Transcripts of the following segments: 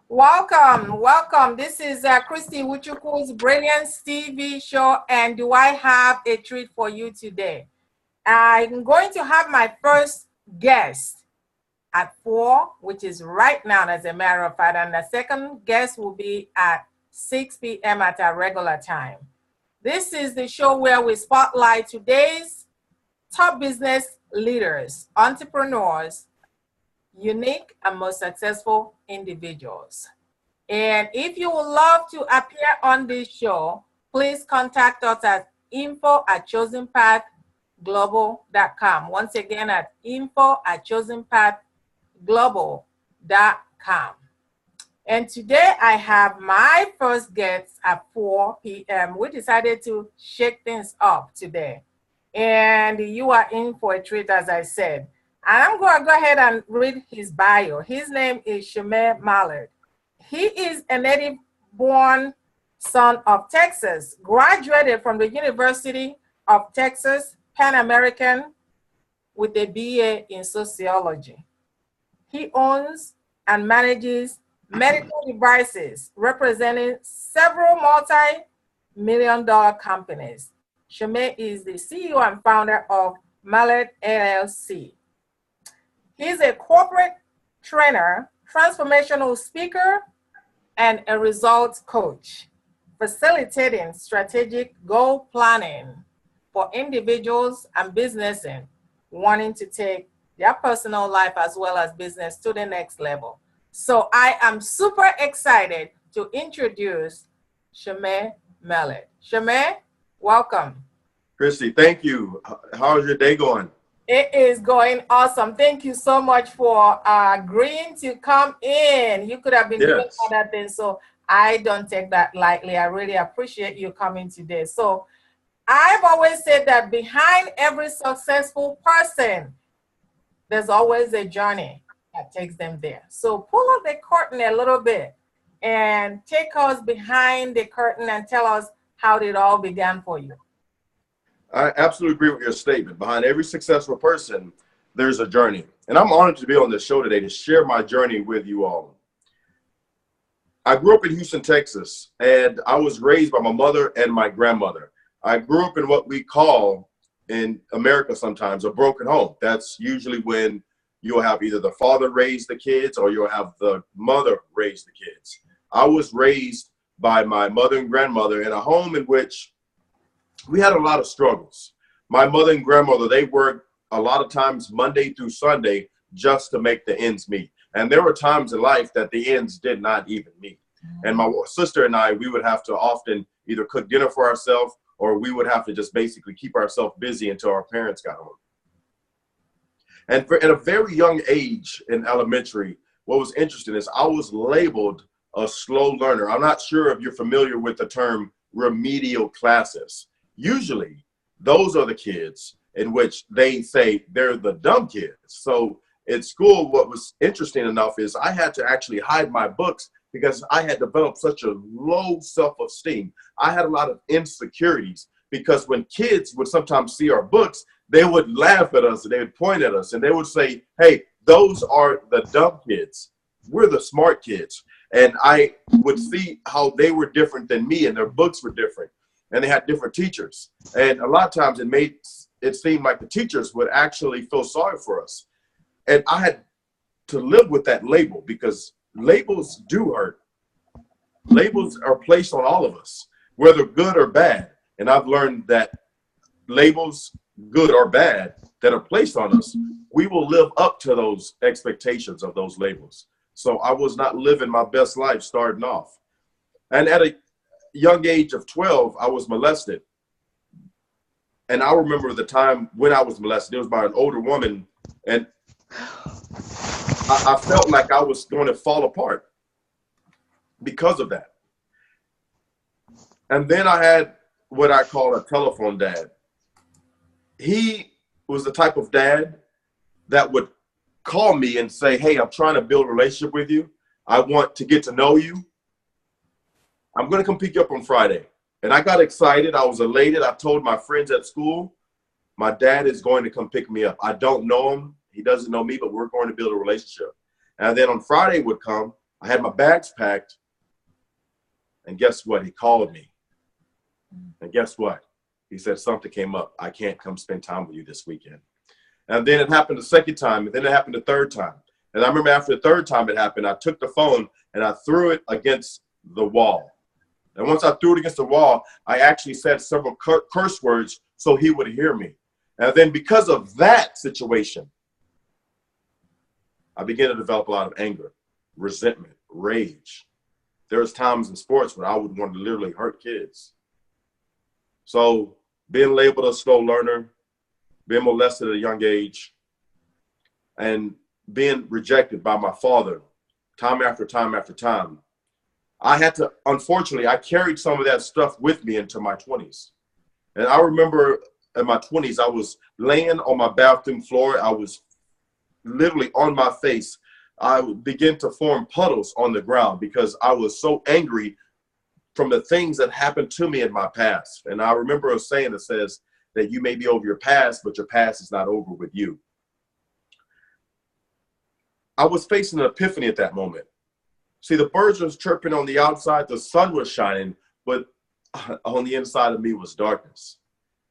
Welcome, welcome. This is Christy Iwuchukwu's Brilliance TV show, and do I have a treat for you today? I'm going to have my first guest at 4, which is right now, as a matter of fact, and the second guest will be at 6 p.m. at our regular time. This is the show where we spotlight today's top business leaders, entrepreneurs, unique and most successful individuals. And if you would love to appear on this show, please contact us at info@chosenpathglobal.com. Once again, at info@chosenpathglobal.com. And today I have my first guest at 4 p.m. We decided to shake things up today. And you are in for a treat, as I said. And I'm going to go ahead and read his bio. His name is Mallard. He is a native-born son of Texas, graduated from the University of Texas, Pan American, with a BA in sociology. He owns and manages medical devices representing several multi-million-dollar companies. Sheme is the CEO and founder of Mallard LLC. He's a corporate trainer, transformational speaker, and a results coach, facilitating strategic goal planning for individuals and businesses wanting to take their personal life as well as business to the next level. So I am super excited to introduce Sheme Mallard. Sheme, welcome. Christy, thank you. How's your day going? It is going awesome. Thank you so much for agreeing to come in. You could have been doing other things, so I don't take that lightly. I really appreciate you coming today. So I've always said that behind every successful person, there's always a journey that takes them there. So pull up the curtain a little bit and take us behind the curtain and tell us how it all began for you. I absolutely agree with your statement. Behind every successful person, there's a journey. And I'm honored to be on this show today to share my journey with you all. I grew up in Houston, Texas, and I was raised by my mother and my grandmother. I grew up in what we call in America sometimes a broken home. That's usually when you'll have either the father raise the kids or you'll have the mother raise the kids. I was raised by my mother and grandmother in a home in which we had a lot of struggles. My mother and grandmother, they worked a lot of times Monday through Sunday just to make the ends meet. And there were times in life that the ends did not even meet. And my sister and I, we would have to often either cook dinner for ourselves or we would have to just basically keep ourselves busy until our parents got home. And at a very young age in elementary, what was interesting is I was labeled a slow learner. I'm not sure if you're familiar with the term remedial classes. Usually, those are the kids in which they say they're the dumb kids. So at school, what was interesting enough is I had to actually hide my books because I had developed such a low self-esteem. I had a lot of insecurities because when kids would sometimes see our books, they would laugh at us and they would point at us and they would say, hey, those are the dumb kids. We're the smart kids. And I would see how they were different than me and their books were different. And they had different teachers. And a lot of times it made it seem like the teachers would actually feel sorry for us. And I had to live with that label because labels do hurt. Labels are placed on all of us, whether good or bad. And I've learned that labels, good or bad, that are placed on us, we will live up to those expectations of those labels. So I was not living my best life starting off. And at a young age of 12, I was molested. And I remember the time when I was molested, it was by an older woman. And I felt like I was going to fall apart because of that. And then I had what I call a telephone dad. He was the type of dad that would call me and say, hey, I'm trying to build a relationship with you. I want to get to know you. I'm going to come pick you up on Friday. And I got excited. I was elated. I told my friends at school, my dad is going to come pick me up. I don't know him. He doesn't know me, but we're going to build a relationship. And then on Friday would come, I had my bags packed, and guess what? He called me. And guess what? He said, something came up. I can't come spend time with you this weekend. And then it happened the second time, and then it happened the third time. And I remember after the third time it happened, I took the phone and I threw it against the wall. And once I threw it against the wall, I actually said several curse words so he would hear me. And then because of that situation, I began to develop a lot of anger, resentment, rage. There was times in sports when I would want to literally hurt kids. So being labeled a slow learner, being molested at a young age, and being rejected by my father time after time after time, I had to, unfortunately, I carried some of that stuff with me into my 20s. And I remember in my 20s, I was laying on my bathroom floor. I was literally on my face. I would begin to form puddles on the ground because I was so angry from the things that happened to me in my past. And I remember a saying that says that you may be over your past, but your past is not over with you. I was facing an epiphany at that moment. See, the birds were chirping on the outside, the sun was shining, but on the inside of me was darkness.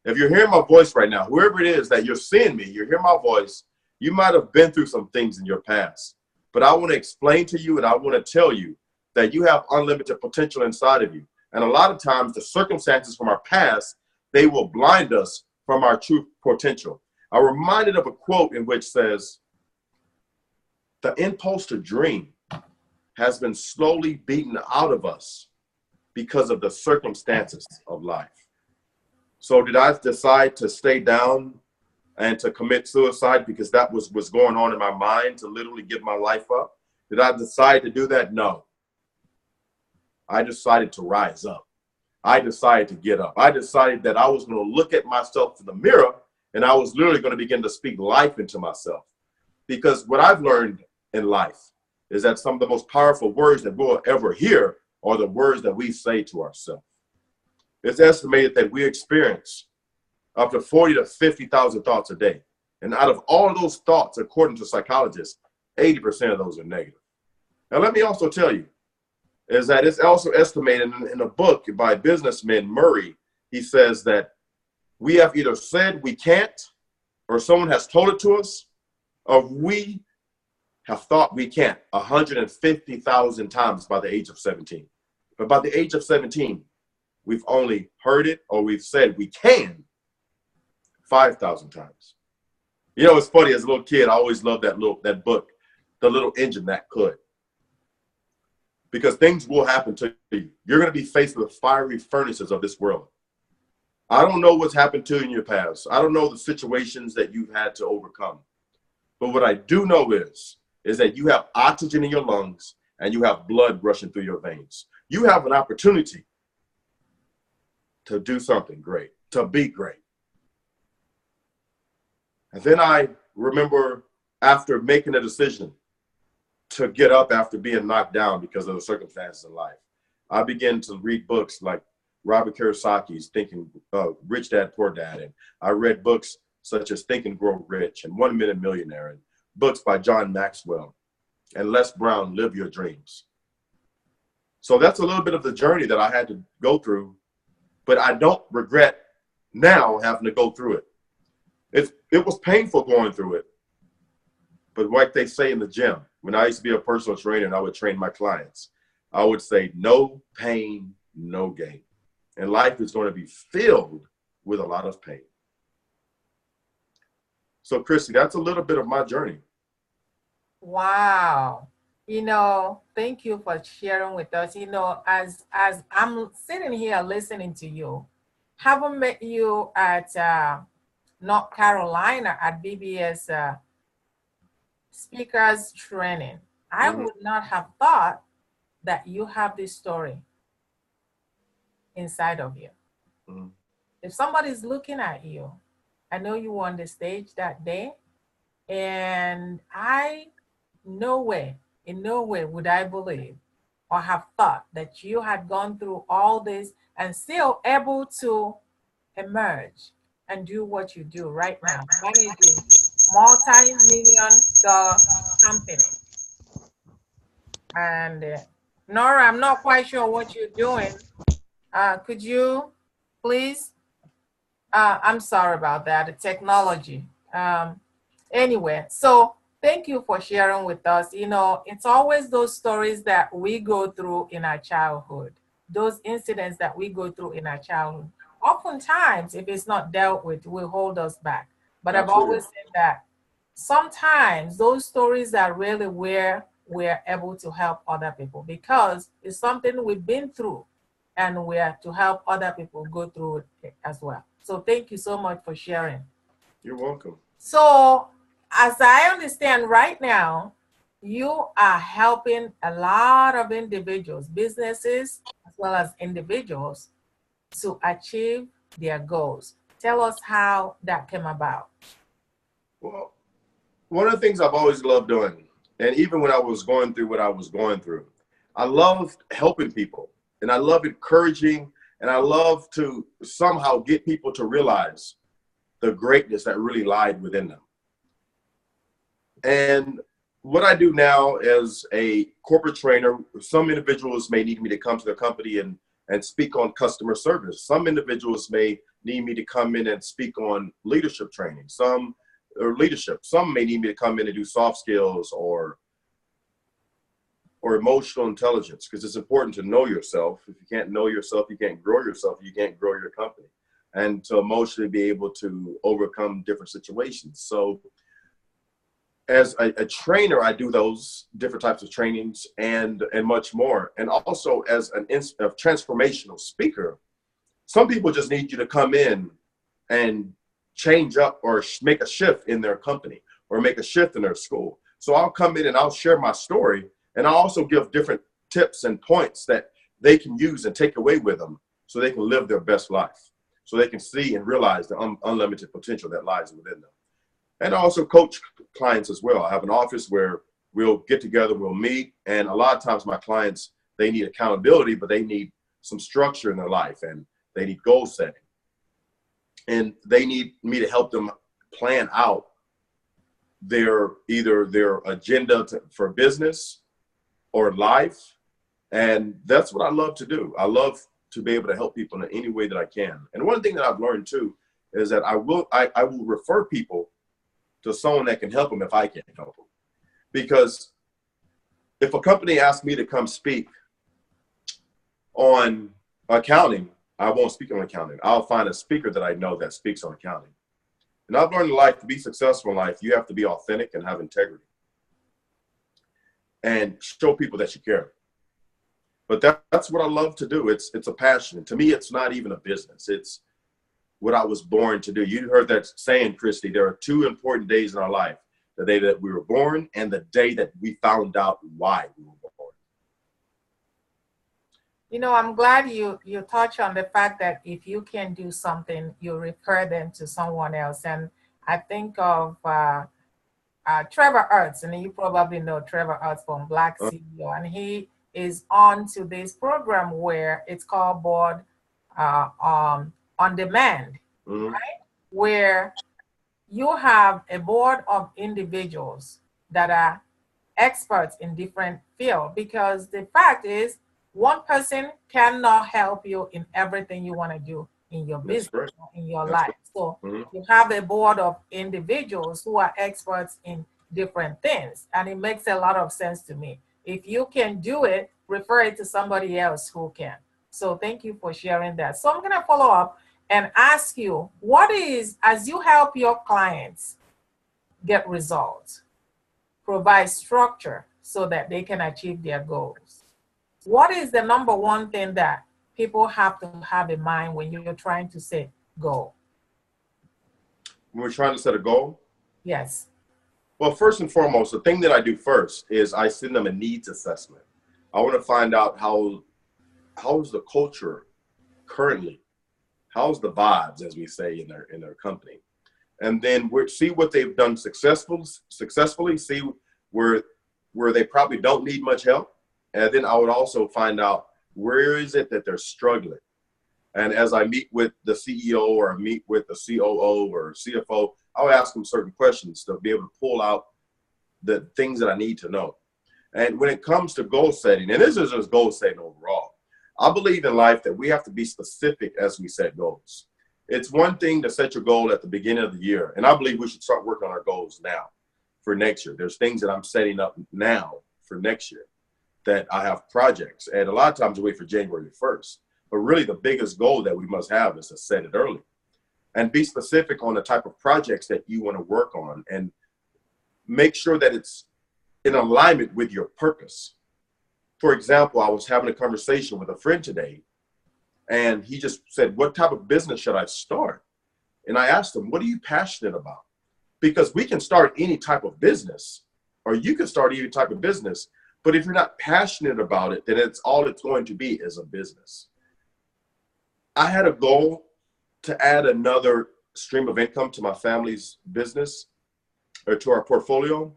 If you're hearing my voice right now, whoever it is that you're seeing me, you're hearing my voice, you might have been through some things in your past. But I want to explain to you and I want to tell you that you have unlimited potential inside of you. And a lot of times the circumstances from our past, they will blind us from our true potential. I'm reminded of a quote in which says, the impulse to dream has been slowly beaten out of us because of the circumstances of life. So did I decide to stay down and to commit suicide because that was what's going on in my mind, to literally give my life up? Did I decide to do that? No. I decided to rise up. I decided to get up. I decided that I was going to look at myself in the mirror and I was literally going to begin to speak life into myself. Because what I've learned in life is that some of the most powerful words that we'll ever hear are the words that we say to ourselves. It's estimated that we experience up to 40 to 50,000 thoughts a day. And out of all of those thoughts, according to psychologists, 80% of those are negative. Now, let me also tell you, is that it's also estimated in a book by businessman Murray. He says that we have either said we can't, or someone has told it to us, or we have thought we can't 150,000 times by the age of 17. But by the age of 17, we've only heard it or we've said we can 5,000 times. You know, it's funny, as a little kid, I always loved that book, The Little Engine That Could. Because things will happen to you. You're going to be faced with fiery furnaces of this world. I don't know what's happened to you in your past. I don't know the situations that you've had to overcome. But what I do know is that you have oxygen in your lungs and you have blood rushing through your veins. You have an opportunity to do something great, to be great. And then I remember, after making a decision to get up after being knocked down because of the circumstances in life, I began to read books like Robert Kiyosaki's Rich Dad, Poor Dad. And I read books such as Think and Grow Rich and 1 Minute Millionaire, and books by John Maxwell and Les Brown, Live Your Dreams. So that's a little bit of the journey that I had to go through, but I don't regret now having to go through it. It was painful going through it, but like they say in the gym, when I used to be a personal trainer and I would train my clients, I would say, no pain, no gain. And life is going to be filled with a lot of pain. So, Christy, that's a little bit of my journey. Wow. Thank you for sharing with us. As I'm sitting here listening to you, haven't met you at North Carolina at BBS speakers training, I would not have thought that you have this story inside of you. If somebody's looking at you, I know you were on the stage that day, and in no way would I believe or have thought that you had gone through all this and still able to emerge and do what you do right now, managing multi-million-dollar company. And Nora, I'm not quite sure what you're doing. Could you please? I'm sorry about that, the technology. Anyway, so thank you for sharing with us. You know, it's always those stories that we go through in our childhood, those incidents that we go through in our childhood. Oftentimes, if it's not dealt with, will hold us back. But I've Absolutely. always said that sometimes those stories are really where we're able to help other people because it's something we've been through and we're to help other people go through it as well. So thank you so much for sharing. You're welcome. So as I understand right now, you are helping a lot of individuals, businesses, as well as individuals to achieve their goals. Tell us how that came about. Well, one of the things I've always loved doing, and even when I was going through what I was going through, I loved helping people and I love encouraging and I love to somehow get people to realize the greatness that really lied within them. And what I do now as a corporate trainer, some individuals may need me to come to their company and speak on customer service. Some individuals may need me to come in and speak on leadership training. Some may need me to come in and do soft skills or emotional intelligence, because it's important to know yourself. If you can't know yourself, you can't grow yourself, you can't grow your company. And to emotionally be able to overcome different situations. So as a trainer, I do those different types of trainings and much more. And also as a transformational speaker, some people just need you to come in and change up or make a shift in their company or make a shift in their school. So I'll come in and I'll share my story, and I'll also give different tips and points that they can use and take away with them so they can live their best life, so they can see and realize the unlimited potential that lies within them. And I also coach clients as well. I have an office where we'll get together, we'll meet, and a lot of times my clients, they need accountability, but they need some structure in their life and they need goal setting. And they need me to help them plan out either their agenda for business or life. And that's what I love to do. I love to be able to help people in any way that I can. And one thing that I've learned too is that I will refer people to someone that can help them if I can't help them. Because if a company asks me to come speak on accounting, I won't speak on accounting. I'll find a speaker that I know that speaks on accounting. And I've learned in life, to be successful in life, you have to be authentic and have integrity and show people that you care. But that's what I love to do. It's a passion. To me, it's not even a business. It's what I was born to do. You heard that saying, Christy, there are two important days in our life: the day that we were born and the day that we found out why we were born. You know, I'm glad you touch on the fact that if you can do something, you refer them to someone else. And I think of Trevor Ertz, and you probably know Trevor Ertz from Black CEO, and he is on to this program where it's called Board on Demand, right? Where you have a board of individuals that are experts in different fields, because the fact is one person cannot help you in everything you want to do in your business, in your life. So you have a board of individuals who are experts in different things, and it makes a lot of sense to me. If you can do it, refer it to somebody else who can. So thank you for sharing that. So I'm going to follow up and ask you, what is, as you help your clients get results, provide structure so that they can achieve their goals, what is the number one thing that people have to have in mind when you're trying to set goal? When we're trying to set a goal? Yes. Well, first and foremost, the thing that I do first is I send them a needs assessment. I want to find out how's the culture currently, how's the vibes, as we say in their company, and then see what they've done successfully, see where they probably don't need much help. And then I would also find out where is it that they're struggling. And as I meet with the CEO or meet with the COO or CFO, I'll ask them certain questions to be able to pull out the things that I need to know. And when it comes to goal setting, and this is just goal setting overall, I believe in life that we have to be specific as we set goals. It's one thing to set your goal at the beginning of the year, and I believe we should start working on our goals now for next year. There's things that I'm setting up now for next year that I have projects, and a lot of times we wait for January 1st. But really the biggest goal that we must have is to set it early and be specific on the type of projects that you want to work on, and make sure that it's in alignment with your purpose. For example, I was having a conversation with a friend today, and he just said, what type of business should I start? And I asked him, what are you passionate about? Because we can start any type of business, or you can start any type of business, but if you're not passionate about it, then it's going to be is a business. I had a goal to add another stream of income to my family's business, or to our portfolio.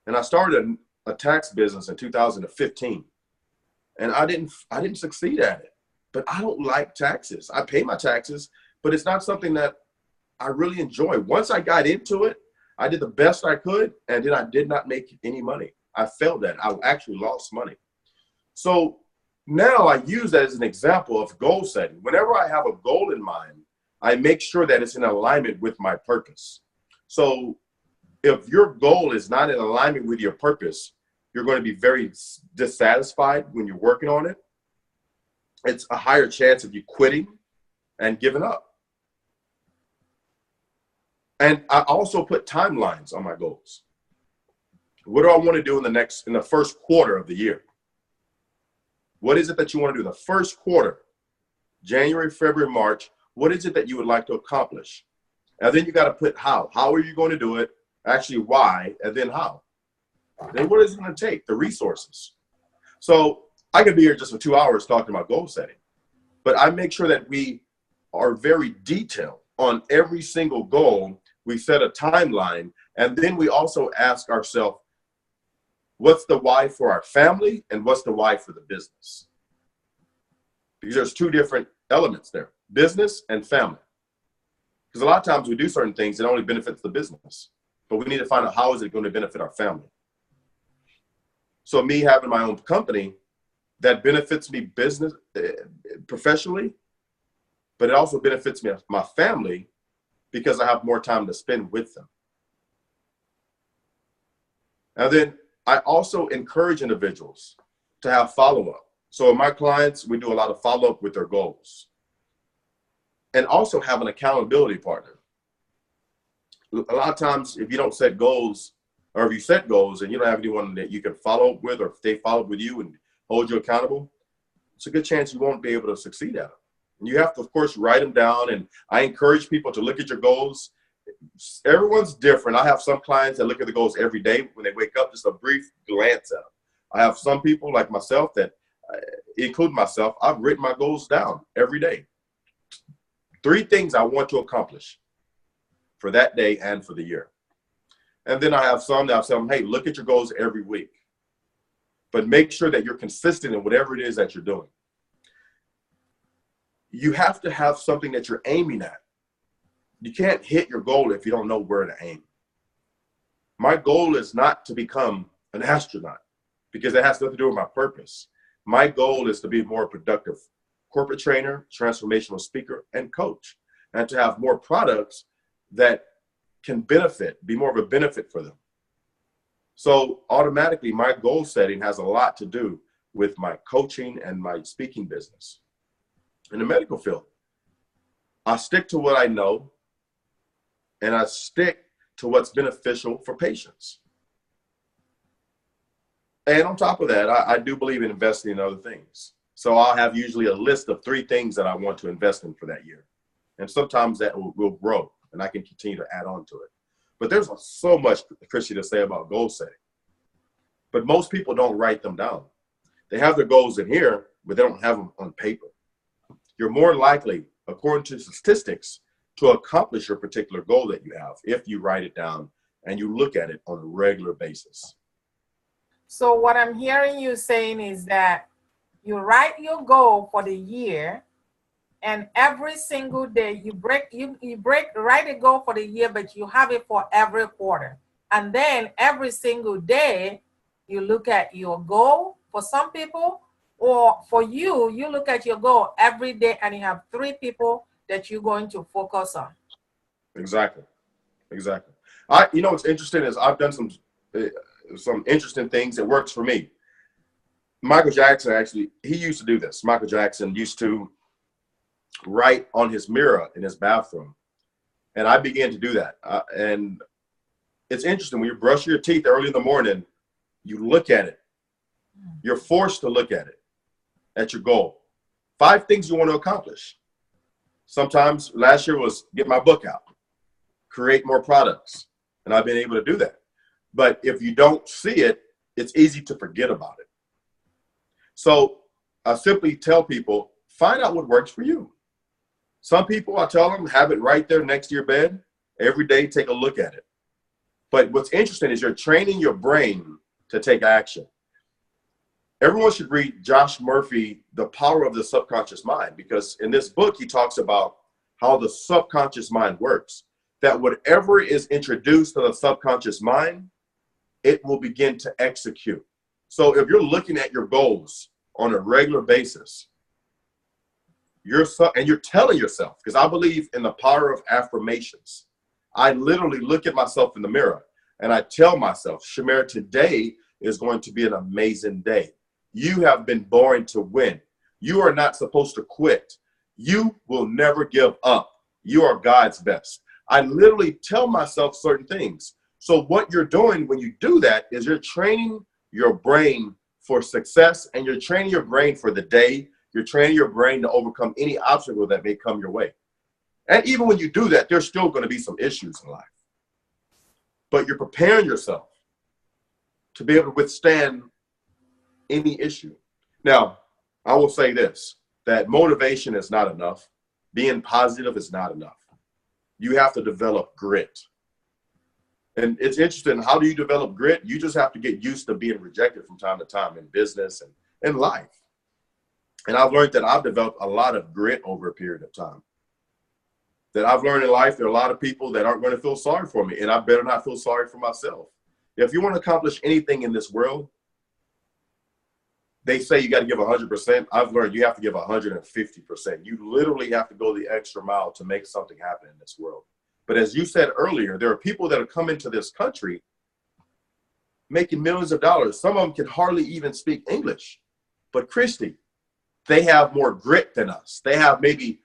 And I started a tax business in 2015. And I didn't succeed at it. But I don't like taxes. I pay my taxes, but it's not something that I really enjoy. Once I got into it, I did the best I could, and then I did not make any money. I failed at it. I actually lost money. So now I use that as an example of goal setting. Whenever I have a goal in mind, I make sure that it's in alignment with my purpose. So if your goal is not in alignment with your purpose, you're going to be very dissatisfied when you're working on it. It's a higher chance of you quitting and giving up. And I also put timelines on my goals. What do I want to do in the first quarter of the year? What is it that you want to do in the first quarter? January, February, March. What is it that you would like to accomplish? And then you got to put how. How are you going to do it? Actually, why, and then how. Then what is it going to take? The resources. So I could be here just for 2 hours talking about goal setting, but I make sure that we are very detailed on every single goal. We set a timeline, and then we also ask ourselves, what's the why for our family and what's the why for the business? Because there's two different elements there, business and family. Because a lot of times we do certain things that only benefits the business, but we need to find out how is it going to benefit our family. So me having my own company, that benefits me business professionally, but it also benefits me, my family, because I have more time to spend with them. And then I also encourage individuals to have follow-up. So my clients, we do a lot of follow-up with their goals. And also have an accountability partner. A lot of times, if you don't set goals, or if you set goals and you don't have anyone that you can follow up with, or if they follow up with you and hold you accountable, it's a good chance you won't be able to succeed at them. And you have to, of course, write them down. And I encourage people to look at your goals. Everyone's different. I have some clients that look at the goals every day when they wake up, just a brief glance at them. I have some people like myself that, including myself, I've written my goals down every day. 3 things I want to accomplish for that day and for the year. And then I have some that I'll tell them, hey, look at your goals every week. But make sure that you're consistent in whatever it is that you're doing. You have to have something that you're aiming at. You can't hit your goal if you don't know where to aim. My goal is not to become an astronaut because it has nothing to do with my purpose. My goal is to be a more productive corporate trainer, transformational speaker, and coach, and to have more products that can be more of a benefit for them. So automatically, my goal setting has a lot to do with my coaching and my speaking business. In the medical field, I stick to what I know, and I stick to what's beneficial for patients. And on top of that, I do believe in investing in other things. So I'll have usually a list of 3 things that I want to invest in for that year. And sometimes that will grow, and I can continue to add on to it. But there's so much, Christy, to say about goal setting. But most people don't write them down. They have their goals in here, but they don't have them on paper. You're more likely, according to statistics, to accomplish your particular goal that you have if you write it down and you look at it on a regular basis. So what I'm hearing you saying is that you write your goal for the year, and every single day write a goal for the year, but you have it for every quarter. And then every single day, you look at your goal for some people, or for you, you look at your goal every day and you have 3 people that you're going to focus on. Exactly. Exactly. You know, what's interesting is I've done some interesting things that works for me. Michael Jackson, actually, he used to do this. Michael Jackson used to write on his mirror in his bathroom. And I began to do that. And it's interesting, when you brush your teeth early in the morning, you look at it. You're forced to look at it, at your goal. 5 things you want to accomplish. Sometimes last year was get my book out, create more products. And I've been able to do that. But if you don't see it, it's easy to forget about it. So I simply tell people, find out what works for you. Some people, I tell them, have it right there next to your bed. Every day, take a look at it. But what's interesting is you're training your brain to take action. Everyone should read Josh Murphy, The Power of the Subconscious Mind, because in this book, he talks about how the subconscious mind works. That whatever is introduced to the subconscious mind, it will begin to execute. So if you're looking at your goals on a regular basis, you're telling yourself, because I believe in the power of affirmations. I literally look at myself in the mirror and I tell myself, Shamir, today is going to be an amazing day. You have been born to win. You are not supposed to quit. You will never give up. You are God's best. I literally tell myself certain things. So what you're doing when you do that is you're training your brain for success, and you're training your brain for the day. You're training your brain to overcome any obstacle that may come your way. And even when you do that, there's still going to be some issues in life. But you're preparing yourself to be able to withstand any issue. Now, I will say this, that motivation is not enough. Being positive is not enough. You have to develop grit. And it's interesting, how do you develop grit? You just have to get used to being rejected from time to time in business and in life. And I've learned that I've developed a lot of grit over a period of time. That I've learned in life, there are a lot of people that aren't going to feel sorry for me, and I better not feel sorry for myself. If you want to accomplish anything in this world, they say you got to give 100%. I've learned you have to give 150%. You literally have to go the extra mile to make something happen in this world. But as you said earlier, there are people that have come into this country making millions of dollars. Some of them can hardly even speak English. But Christy, they have more grit than us. They have maybe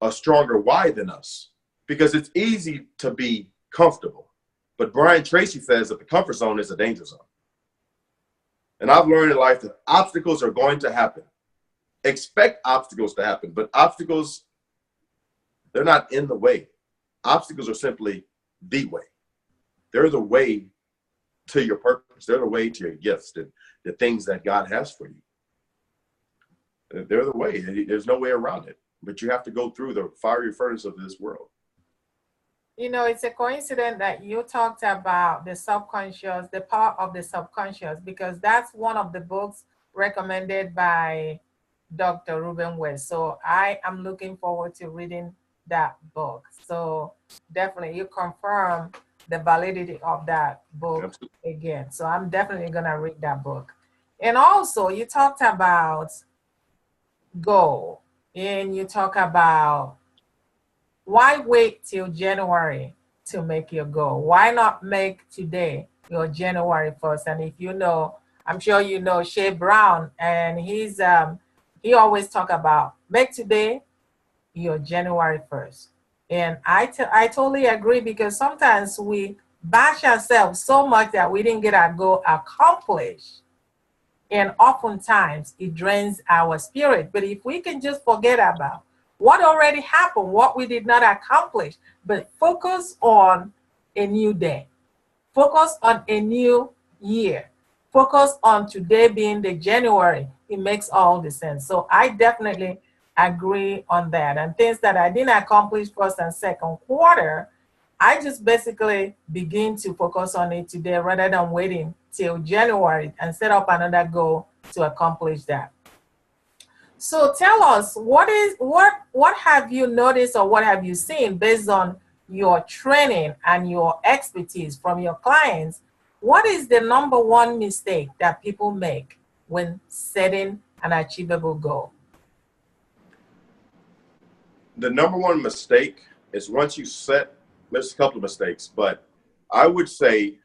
a stronger why than us, because it's easy to be comfortable. But Brian Tracy says that the comfort zone is a danger zone. And I've learned in life that obstacles are going to happen. Expect obstacles to happen, but obstacles, they're not in the way. Obstacles are simply the way. They're the way to your purpose. They're the way to your gifts, the things that God has for you. They're the way. There's no way around it. But you have to go through the fiery furnace of this world. You know, it's a coincidence that you talked about the subconscious, the power of the subconscious, because that's one of the books recommended by Dr. Ruben West. So I am looking forward to reading that book. So definitely you confirm the validity of that book. Absolutely. Again. So I'm definitely going to read that book. And also you talked about goal, and you talk about why wait till January to make your goal? Why not make today your January 1st? And if you know, I'm sure you know Shay Brown, and he always talk about make today your January 1st. And I totally agree, because sometimes we bash ourselves so much that we didn't get our goal accomplished. And oftentimes it drains our spirit. But if we can just forget about what already happened, what we did not accomplish, but focus on a new day, focus on a new year, focus on today being the January, it makes all the sense. So I definitely agree on that. And things that I didn't accomplish first and second quarter, I just basically begin to focus on it today rather than waiting till January and set up another goal to accomplish that. So tell us, what have you noticed, or what have you seen based on your training and your expertise from your clients What is the number one mistake that people make when setting an achievable goal? The number one mistake is once you set, there's a couple of mistakes, but I would say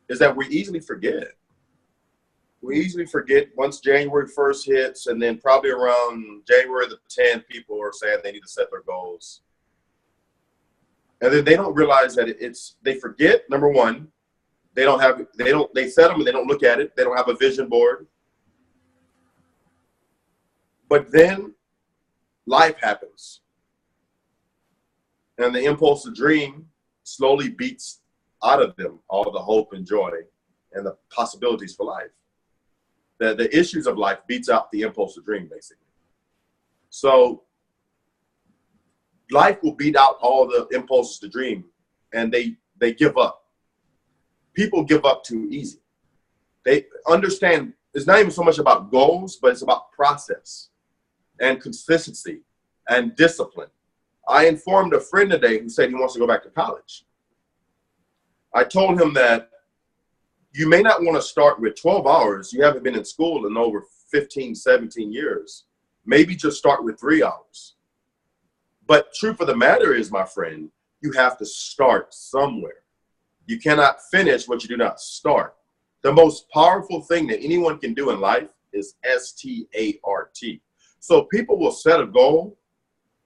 is that we easily forget. We easily forget once January 1st hits, and then probably around January the 10th, people are saying they need to set their goals. And then they don't realize that they forget, number one, they set them and they don't look at it. They don't have a vision board. But then life happens. And the impulse to dream slowly beats out of them all the hope and joy and the possibilities for life. The issues of life beats out the impulse to dream, basically. So life will beat out all the impulses to dream, and they give up. People give up too easy. They understand it's not even so much about goals, but it's about process and consistency and discipline. I informed a friend today who said he wants to go back to college. I told him that you may not want to start with 12 hours. You haven't been in school in over 15, 17 years. Maybe just start with 3 hours. But truth of the matter is, my friend, you have to start somewhere. You cannot finish what you do not start. The most powerful thing that anyone can do in life is START. So people will set a goal,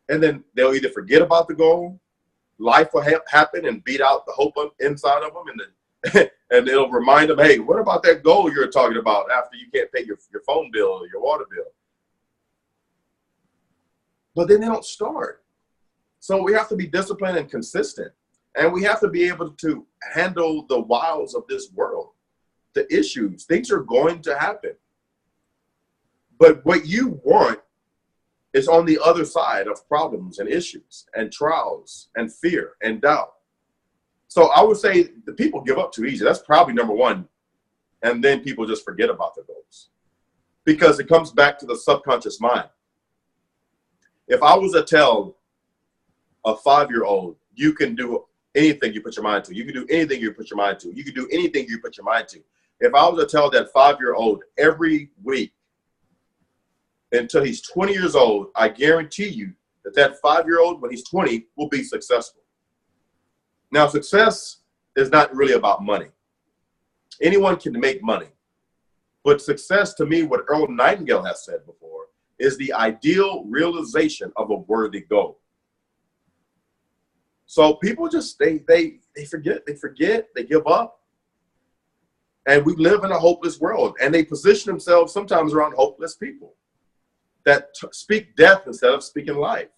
and then they'll either forget about the goal, life will happen and beat out the hope inside of them, and then and it'll remind them, hey, what about that goal you're talking about after you can't pay your phone bill or your water bill? But then they don't start. So we have to be disciplined and consistent. And we have to be able to handle the wiles of this world, the issues. Things are going to happen. But what you want is on the other side of problems and issues and trials and fear and doubt. So I would say the people give up too easy. That's probably number one. And then people just forget about their goals. Because it comes back to the subconscious mind. If I was to tell a 5-year-old, you can do anything you put your mind to. You can do anything you put your mind to. You can do anything you put your mind to. If I was to tell that 5-year-old every week until he's 20 years old, I guarantee you that that 5-year-old, when he's 20, will be successful. Now, success is not really about money. Anyone can make money. But success, to me, what Earl Nightingale has said before, is the ideal realization of a worthy goal. So people just, they forget, they give up. And we live in a hopeless world. And they position themselves sometimes around hopeless people that speak death instead of speaking life.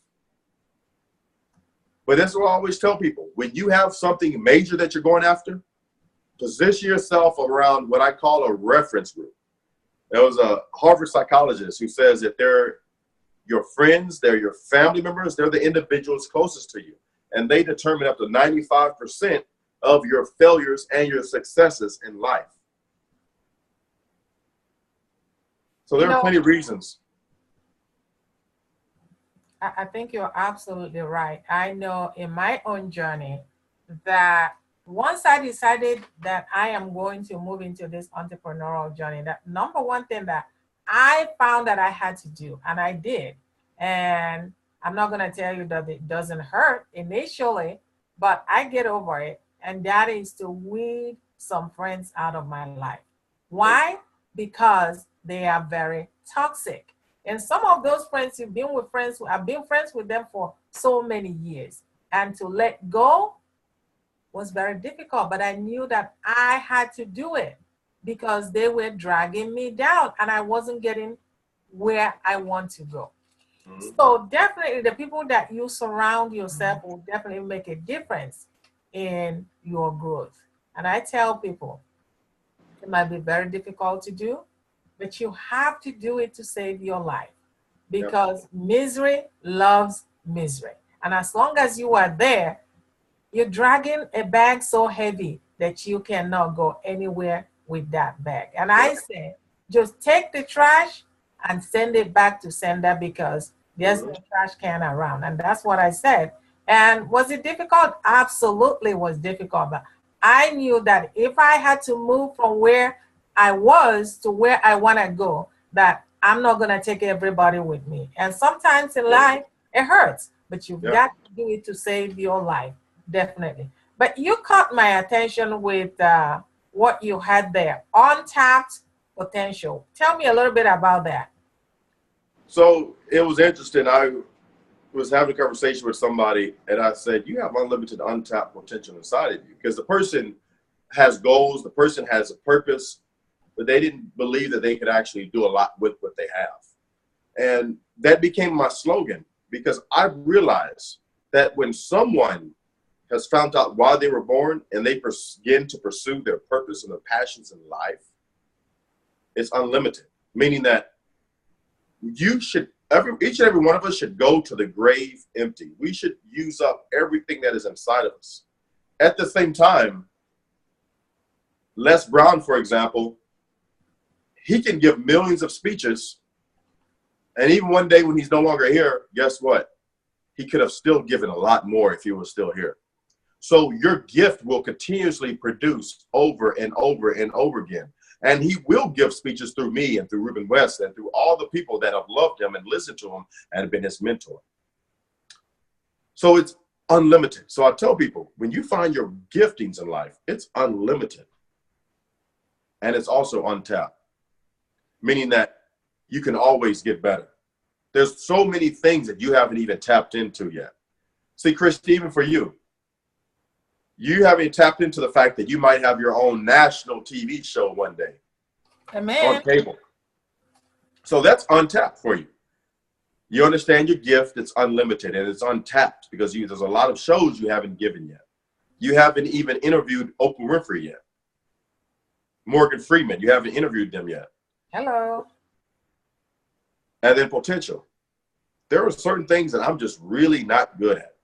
But that's what I always tell people. When you have something major that you're going after, position yourself around what I call a reference group. There was a Harvard psychologist who says that they're your friends, they're your family members, they're the individuals closest to you. And they determine up to 95% of your failures and your successes in life. So there are plenty of reasons. I think you're absolutely right. I know in my own journey that once I decided that I am going to move into this entrepreneurial journey, that number one thing that I found that I had to do, and I did, and I'm not going to tell you that it doesn't hurt initially, but I get over it, and that is to weed some friends out of my life. Why? Because they are very toxic. And some of those friends I've been friends with them for so many years. And to let go was very difficult, but I knew that I had to do it because they were dragging me down and I wasn't getting where I want to go. Mm-hmm. So definitely the people that you surround yourself will definitely make a difference in your growth. And I tell people, it might be very difficult to do, but you have to do it to save your life because misery loves misery. And as long as you are there, you're dragging a bag so heavy that you cannot go anywhere with that bag. And I say, just take the trash and send it back to sender because there's no trash can around. And that's what I said. And was it difficult? Absolutely was difficult. But I knew that if I had to move from where I was to where I want to go, that I'm not going to take everybody with me. And sometimes in life, it hurts, but you've Yeah. got to do it to save your life, definitely. But you caught my attention with what you had there, untapped potential. Tell me a little bit about that. So it was interesting. I was having a conversation with somebody, and I said, you have unlimited untapped potential inside of you, because the person has goals, the person has a purpose, but they didn't believe that they could actually do a lot with what they have. And that became my slogan, because I realized that when someone has found out why they were born and they begin to pursue their purpose and their passions in life, it's unlimited, meaning that you should, each and every one of us should go to the grave empty. We should use up everything that is inside of us. At the same time, Les Brown, for example, he can give millions of speeches, and even one day when he's no longer here, guess what? He could have still given a lot more if he was still here. So your gift will continuously produce over and over and over again. And he will give speeches through me and through Ruben West and through all the people that have loved him and listened to him and have been his mentor. So it's unlimited. So I tell people, when you find your giftings in life, it's unlimited. And it's also untapped, meaning that you can always get better. There's so many things that you haven't even tapped into yet. See, Christy, even for you, you haven't tapped into the fact that you might have your own national TV show one day. Amen. On cable. So that's untapped for you. You understand your gift, it's unlimited and it's untapped, because there's a lot of shows you haven't given yet. You haven't even interviewed Oprah Winfrey yet. Morgan Freeman, you haven't interviewed them yet. Hello. And then potential. There are certain things that I'm just really not good at.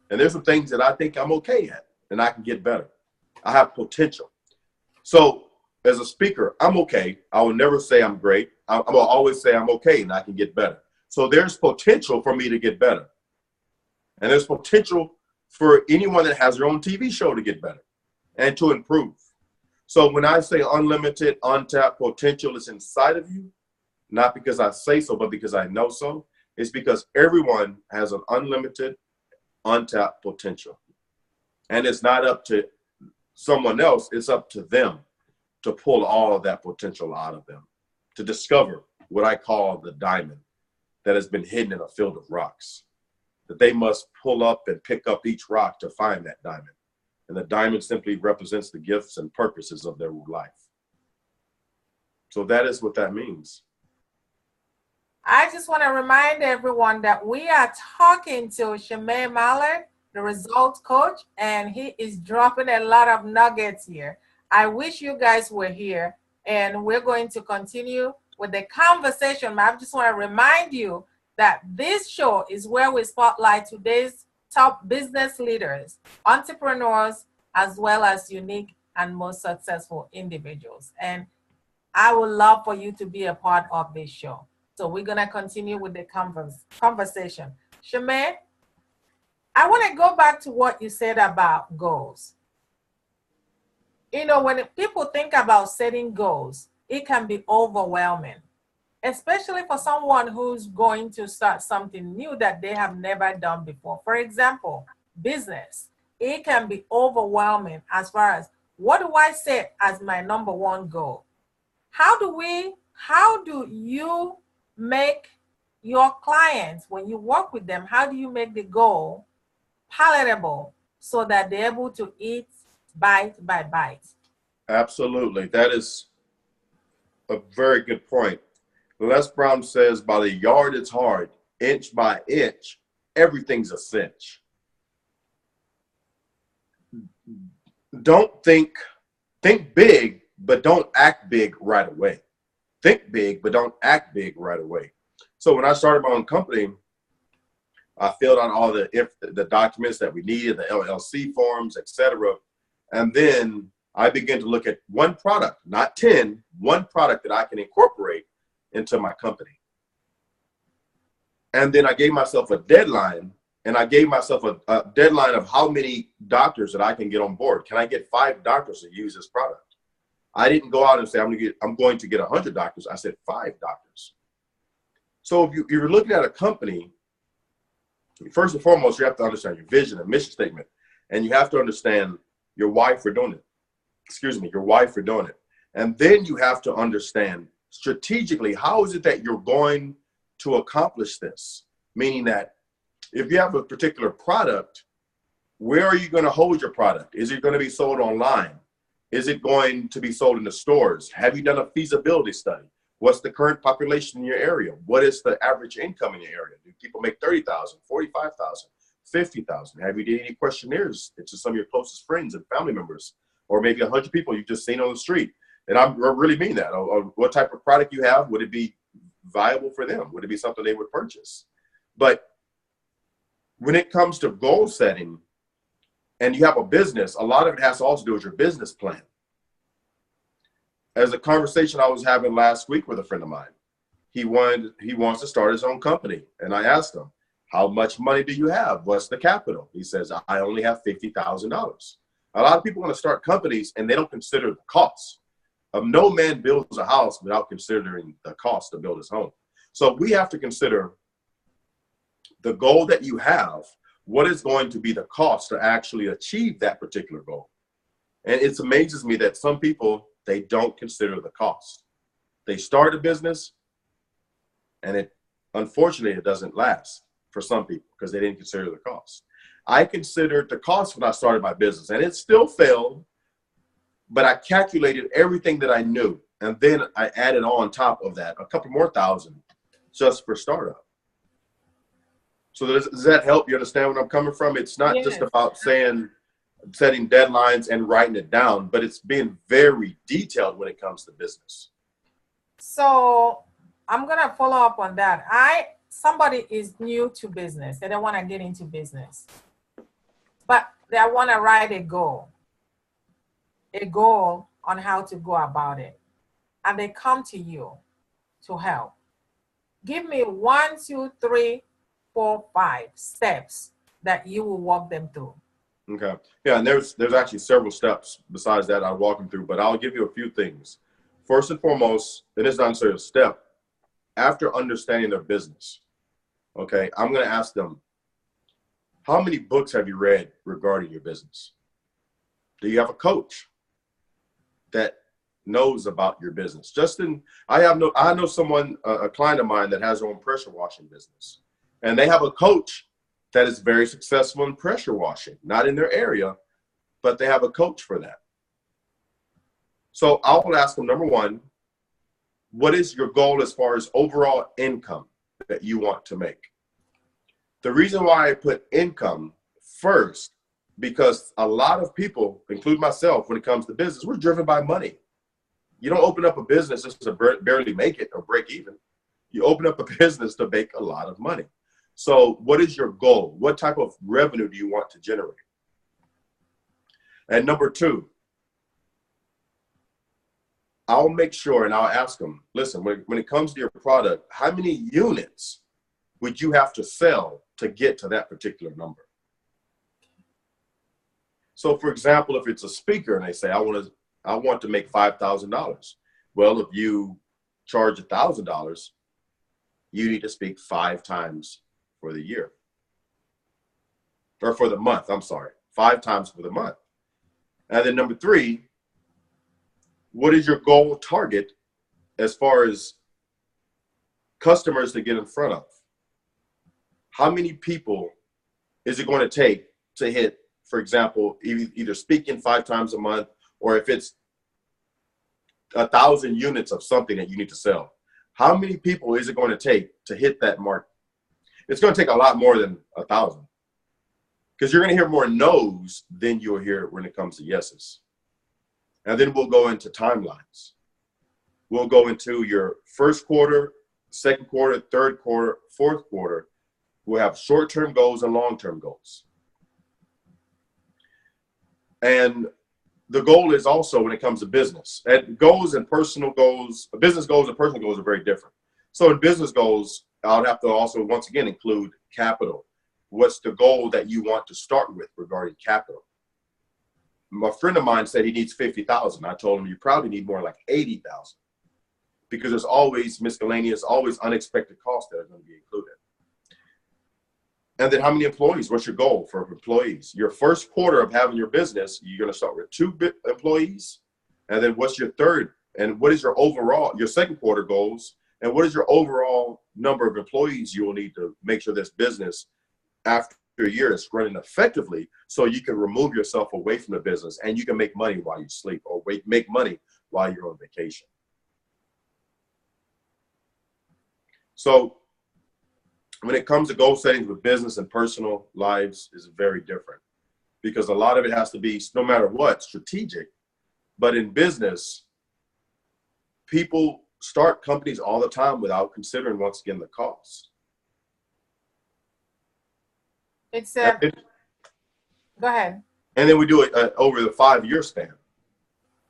And there's some things that I think I'm okay at and I can get better. I have potential. So as a speaker, I'm okay. I will never say I'm great. I will always say I'm okay and I can get better. So there's potential for me to get better. And there's potential for anyone that has their own TV show to get better and to improve. So when I say unlimited, untapped potential is inside of you, not because I say so, but because I know so, it's because everyone has an unlimited, untapped potential. And it's not up to someone else, it's up to them to pull all of that potential out of them, to discover what I call the diamond that has been hidden in a field of rocks, that they must pull up and pick up each rock to find that diamond. And the diamond simply represents the gifts and purposes of their life. So that is what that means. I just want to remind everyone that we are talking to Shimei Mallard, the results coach, and he is dropping a lot of nuggets here. I wish you guys were here, and we're going to continue with the conversation. I just want to remind you that this show is where we spotlight today's top business leaders, entrepreneurs, as well as unique and most successful individuals. And I would love for you to be a part of this show. So we're going to continue with the conversation. Shimei, I want to go back to what you said about goals. You know, when people think about setting goals, it can be overwhelming, especially for someone who's going to start something new that they have never done before. For example, business. It can be overwhelming as far as, what do I set as my number one goal? How do you make your clients, when you work with them, how do you make the goal palatable so that they're able to eat bite by bite? Absolutely. That is a very good point. Les Brown says, by the yard it's hard, inch by inch, everything's a cinch. Don't think big, but don't act big right away. Think big, but don't act big right away. So when I started my own company, I filled out all the documents that we needed, the LLC forms, etc. And then I began to look at one product, not 10, one product that I can incorporate into my company. And then I gave myself a deadline And I gave myself a deadline of how many doctors that I can get on board. Can I get 5 doctors to use this product? I didn't go out and say, I'm going to get 100 doctors. I said 5 doctors. So if you're looking at a company, first and foremost, you have to understand your vision and mission statement. And you have to understand your why for doing it. Your why for doing it. And then you have to understand strategically, how is it that you're going to accomplish this? Meaning that if you have a particular product, where are you going to hold your product? Is it going to be sold online? Is it going to be sold in the stores? Have you done a feasibility study? What's the current population in your area? What is the average income in your area? Do people make $30,000, $45,000, $50,000? Have you did any questionnaires to some of your closest friends and family members, or maybe 100 people you've just seen on the street? And I really mean that. Or what type of product you have? Would it be viable for them? Would it be something they would purchase? But when it comes to goal setting and you have a business, a lot of it has to also do with your business plan. As a conversation I was having last week with a friend of mine, he wants to start his own company. And I asked him, how much money do you have? What's the capital? He says, I only have $50,000. A lot of people want to start companies and they don't consider the cost. No man builds a house without considering the cost to build his home. So we have to consider the goal that you have. What is going to be the cost to actually achieve that particular goal? And it amazes me that some people, they don't consider the cost. They start a business and unfortunately, it doesn't last for some people because they didn't consider the cost. I considered the cost when I started my business, and it still failed, but I calculated everything that I knew. And then I added on top of that a couple more thousand just for startup. So does that help? You understand where I'm coming from? It's not just about setting deadlines and writing it down, but it's being very detailed when it comes to business. So I'm going to follow up on that. Somebody is new to business. They don't want to get into business, but they want to write a goal on how to go about it. And they come to you to help. Give me 1, 2, 3, 4, 5 steps that you will walk them through. Okay. Yeah, and there's actually several steps besides that I'll walk them through, but I'll give you a few things. First and foremost, and it's not necessarily a step, after understanding their business, okay, I'm going to ask them, how many books have you read regarding your business? Do you have a coach that knows about your business? I know someone, a client of mine that has their own pressure washing business, and they have a coach that is very successful in pressure washing, not in their area, but they have a coach for that. So I will ask them, number one, what is your goal as far as overall income that you want to make? The reason why I put income first, because a lot of people, including myself, when it comes to business, we're driven by money. You don't open up a business just to barely make it or break even. You open up a business to make a lot of money. So what is your goal? What type of revenue do you want to generate? And number two, I'll make sure and I'll ask them, listen, when it comes to your product, how many units would you have to sell to get to that particular number? So for example, if it's a speaker and they say, I want to make $5,000. Well, if you charge $1,000, you need to speak 5 times for the year, or for the month, 5 times for the month. And then number 3, what is your goal target as far as customers to get in front of? How many people is it going to take to hit, for example, either speaking 5 times a month, or if it's 1,000 units of something that you need to sell? How many people is it going to take to hit that mark? It's going to take a lot more than 1,000, because you're going to hear more no's than you'll hear when it comes to yeses. And then we'll go into timelines. We'll go into your first quarter, second quarter, third quarter, fourth quarter. We'll have short-term goals and long-term goals. And the goal is also when it comes to business. And goals and personal goals, business goals and personal goals are very different. So in business goals, I would have to also, once again, include capital. what's the goal that you want to start with regarding capital? A friend of mine said he needs 50,000. I told him you probably need more like 80,000 because there's always miscellaneous, always unexpected costs that are going to be included. And then how many employees? What's your goal for employees? Your first quarter of having your business, you're going to start with 2 employees. And then what's your third? And what is your overall, your second quarter goals? And what is your overall number of employees you will need to make sure this business after a year is running effectively so you can remove yourself away from the business and you can make money while you sleep or make money while you're on vacation. So when it comes to goal settings with business and personal lives is very different because a lot of it has to be, no matter what, strategic. But in business, people start companies all the time without considering, once again, the cost. It's go ahead. And then we do it over the 5-year span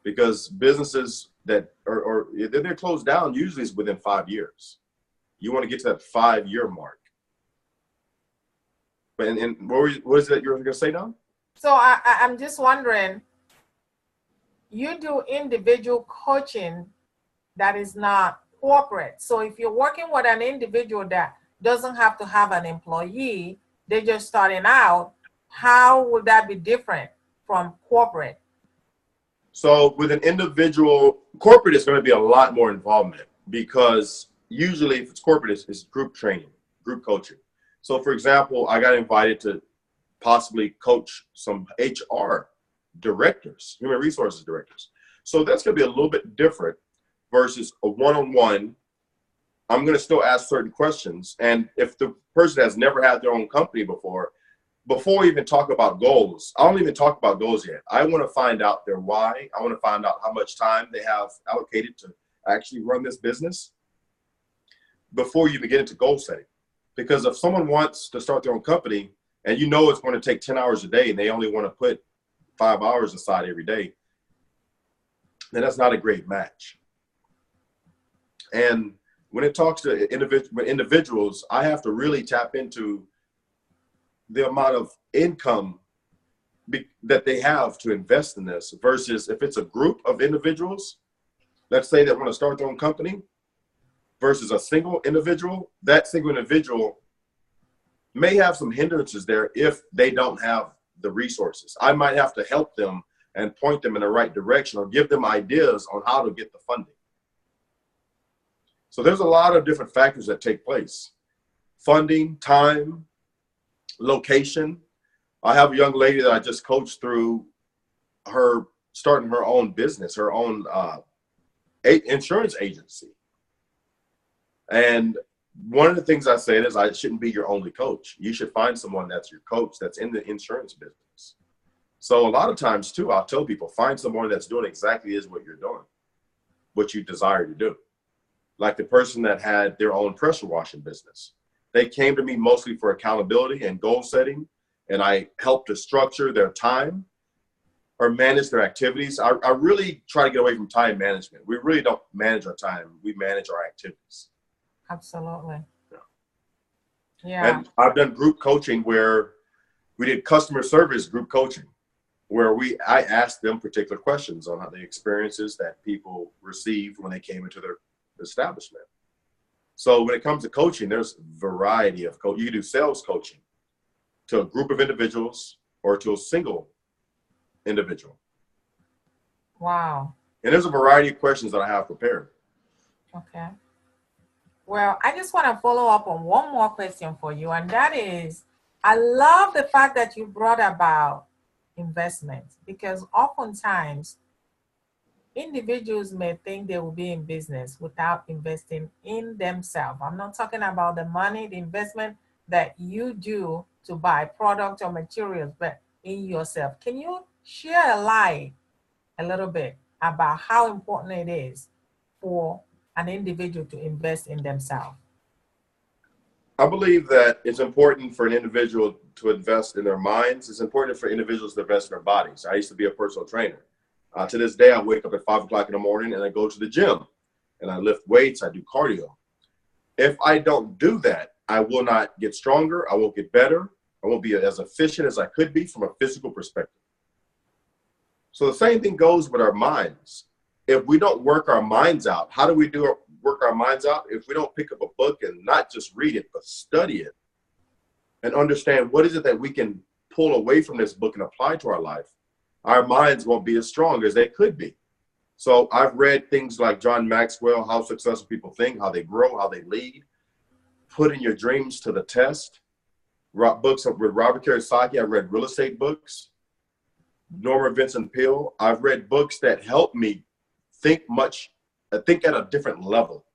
because businesses that are they're closed down usually is within 5 years. You want to get to that 5-year mark. And what is that you're going to say now? So I'm just wondering, you do individual coaching that is not corporate. So if you're working with an individual that doesn't have to have an employee, they're just starting out, how would that be different from corporate? So with an individual, corporate is going to be a lot more involvement because usually if it's corporate, it's group training, group coaching. So for example, I got invited to possibly coach some HR directors, human resources directors. So that's going to be a little bit different versus a one-on-one. I'm going to still ask certain questions. And if the person has never had their own company before we even talk about goals, I don't even talk about goals yet. I want to find out their why. I want to find out how much time they have allocated to actually run this business before you even get into goal setting. Because if someone wants to start their own company and you know it's going to take 10 hours a day and they only want to put 5 hours aside every day, then that's not a great match. And when it talks to individuals, I have to really tap into the amount of income that they have to invest in this versus if it's a group of individuals, let's say that want to start their own company versus a single individual, that single individual may have some hindrances there if they don't have the resources. I might have to help them and point them in the right direction or give them ideas on how to get the funding. So there's a lot of different factors that take place. Funding, time, location. I have a young lady that I just coached through her starting her own business, her own insurance agency. And one of the things I said is I shouldn't be your only coach. You should find someone that's your coach that's in the insurance business. So a lot of times too, I'll tell people, find someone that's doing exactly is what you're doing, what you desire to do. Like the person that had their own pressure washing business. They came to me mostly for accountability and goal setting, and I helped to structure their time or manage their activities. I really try to get away from time management. We really don't manage our time. We manage our activities. Absolutely. Yeah. And I've done group coaching where we did customer service group coaching, where I asked them particular questions on how the experiences that people received when they came into their establishment. So when it comes to coaching, there's a variety of coaching. You can do sales coaching to a group of individuals or to a single individual. Wow. And there's a variety of questions that I have prepared. Okay. Well, I just want to follow up on one more question for you, and that is, I love the fact that you brought about investment, because oftentimes individuals may think they will be in business without investing in themselves. I'm not talking about the money, the investment that you do to buy product or materials, but in yourself. Can you share a light a little bit about how important it is for an individual to invest in themselves? I believe that it's important for an individual to invest in their minds. It's important for individuals to invest in their bodies. I used to be a personal trainer. To this day, I wake up at 5 o'clock in the morning and I go to the gym and I lift weights, I do cardio. If I don't do that, I will not get stronger, I won't get better, I won't be as efficient as I could be from a physical perspective. So the same thing goes with our minds. If we don't work our minds out, how do we work our minds out? If we don't pick up a book and not just read it, but study it and understand what is it that we can pull away from this book and apply to our life, our minds won't be as strong as they could be. So I've read things like John Maxwell, How Successful People Think, How They Grow, How They Lead, Putting Your Dreams to the Test, books with Robert Kiyosaki. I've read real estate books, Norman Vincent Peale. I've read books that help me think at a different level.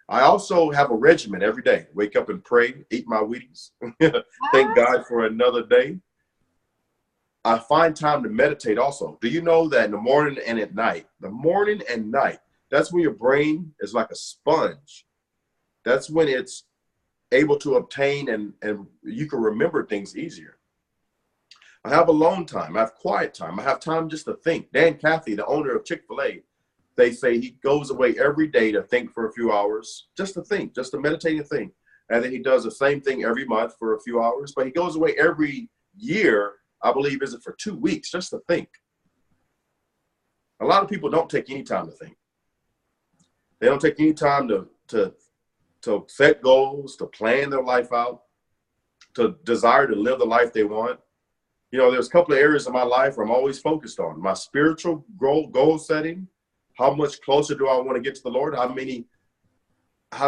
I also have a regimen every day. Wake up and pray, eat my Wheaties, thank God for another day. I find time to meditate also. Do you know that in the morning and at night, that's when your brain is like a sponge. That's when it's able to obtain and you can remember things easier. I have alone time. I have quiet time. I have time just to think. Dan Cathy, the owner of Chick-fil-A, they say he goes away every day to think for a few hours, just to think, just to meditate and think. And then he does the same thing every month for a few hours, but he goes away every year, I believe, is it for 2 weeks, just to think. A lot of people don't take any time to think. They don't take any time to set goals, to plan their life out, to desire to live the life they want. You know, there's a couple of areas of my life where I'm always focused on. My spiritual goal setting. How much closer do I want to get to the Lord? How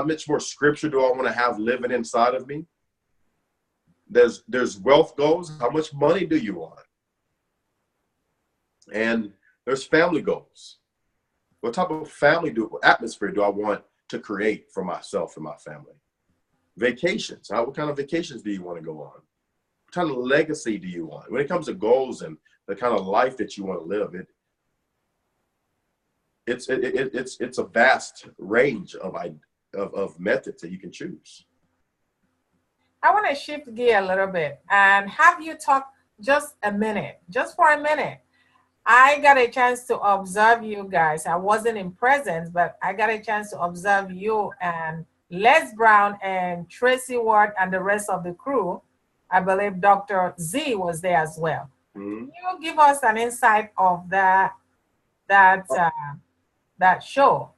much more scripture do I want to have living inside of me? There's wealth goals. How much money do you want? And there's family goals. What type of atmosphere do I want to create for myself and my family? Vacations. What kind of vacations do you want to go on? What kind of legacy do you want? When it comes to goals and the kind of life that you want to live, it's a vast range of methods that you can choose. I want to shift gear a little bit and have you talk just for a minute. I got a chance to observe you guys. I wasn't in presence, but I got a chance to observe you and Les Brown and Tracy Ward and the rest of the crew. I believe Dr. Z was there as well. Mm-hmm. Can you give us an insight of that show?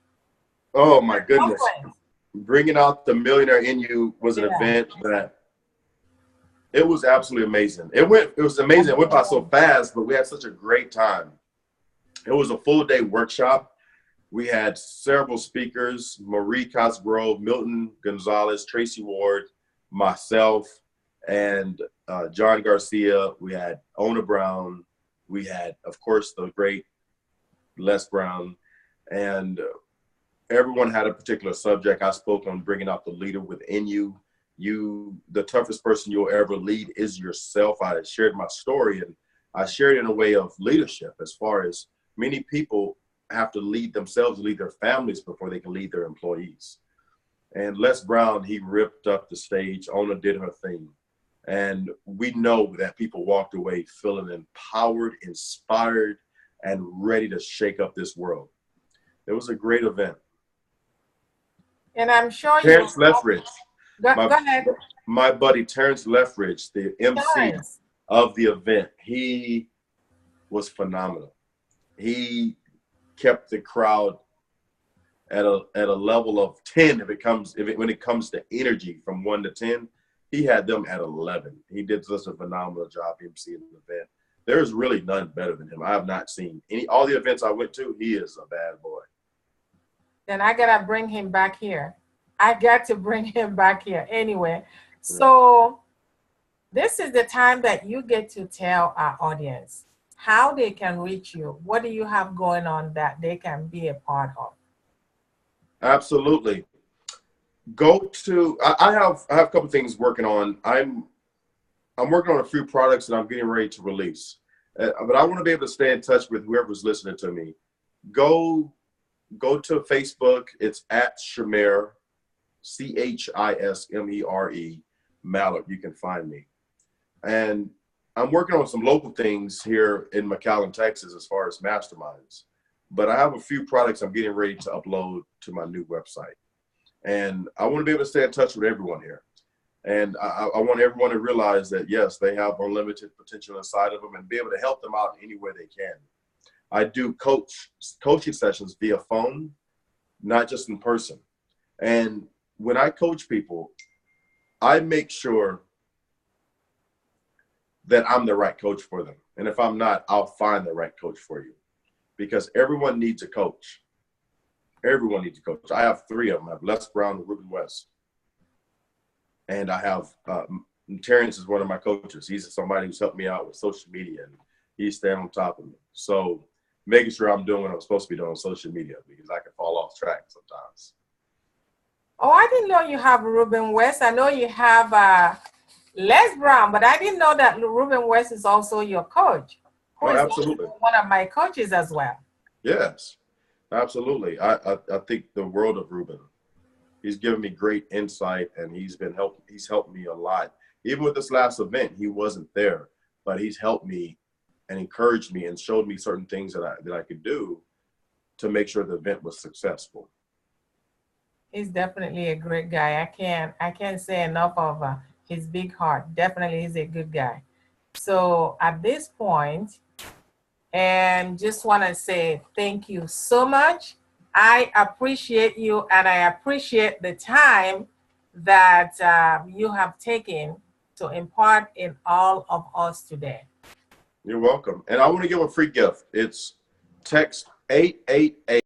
Oh my goodness. Bringing Out the Millionaire in You was an event that it was absolutely amazing. It was amazing. It went by so fast, but we had such a great time. It was a full day workshop. We had several speakers, Marie Cosgrove, Milton Gonzalez, Tracy Ward, myself, and John Garcia. We had Ona Brown. We had, of course, the great Les Brown. And everyone had a particular subject. I spoke on bringing out the leader within you. The toughest person you'll ever lead is yourself. I shared my story, and I shared it in a way of leadership, as far as many people have to lead themselves, lead their families before they can lead their employees. And Les Brown, he ripped up the stage. Ona did her thing. And we know that people walked away feeling empowered, inspired, and ready to shake up this world. It was a great event. And I'm sure Terrence Lethbridge. Go ahead. My buddy Terrence Lethbridge, the MC of the event, he was phenomenal. He kept the crowd at a level of 10 when it comes to energy from 1 to 10. He had them at 11. He did such a phenomenal job emceeing the event. There's really none better than him. I have not seen all the events I went to. He is a bad boy. Then I gotta bring him back here. I got to bring him back here anyway. So this is the time that you get to tell our audience how they can reach you. What do you have going on that they can be a part of? Absolutely. I have a couple things working on. I'm working on a few products that I'm getting ready to release. But I want to be able to stay in touch with whoever's listening to me. Go to Facebook. It's at Shamere, CHISMERE, Mallard. You can find me. And I'm working on some local things here in McAllen, Texas, as far as masterminds. But I have a few products I'm getting ready to upload to my new website. And I want to be able to stay in touch with everyone here. And I want everyone to realize that, yes, they have unlimited potential inside of them and be able to help them out any way they can. I do coaching sessions via phone, not just in person. And when I coach people, I make sure that I'm the right coach for them. And if I'm not, I'll find the right coach for you, because everyone needs a coach. Everyone needs a coach. I have 3 of them. I have Les Brown and Ruben West. And I have Terrence is one of my coaches. He's somebody who's helped me out with social media, and he's staying on top of me. So making sure I'm doing what I'm supposed to be doing on social media, because I can fall off track sometimes. Oh, I didn't know you have Ruben West. I know you have Les Brown, but I didn't know that Ruben West is also your coach. Who is absolutely one of my coaches as well. Yes, absolutely. I think the world of Ruben. He's given me great insight, and he's helped me a lot. Even with this last event, he wasn't there, but he's helped me and encouraged me and showed me certain things that I could do to make sure the event was successful. He's definitely a great guy. I can't say enough of his big heart. Definitely, he's a good guy. So at this point, and just want to say thank you so much. I appreciate you, and I appreciate the time that you have taken to impart in all of us today. You're welcome. And I want to give a free gift. It's text 888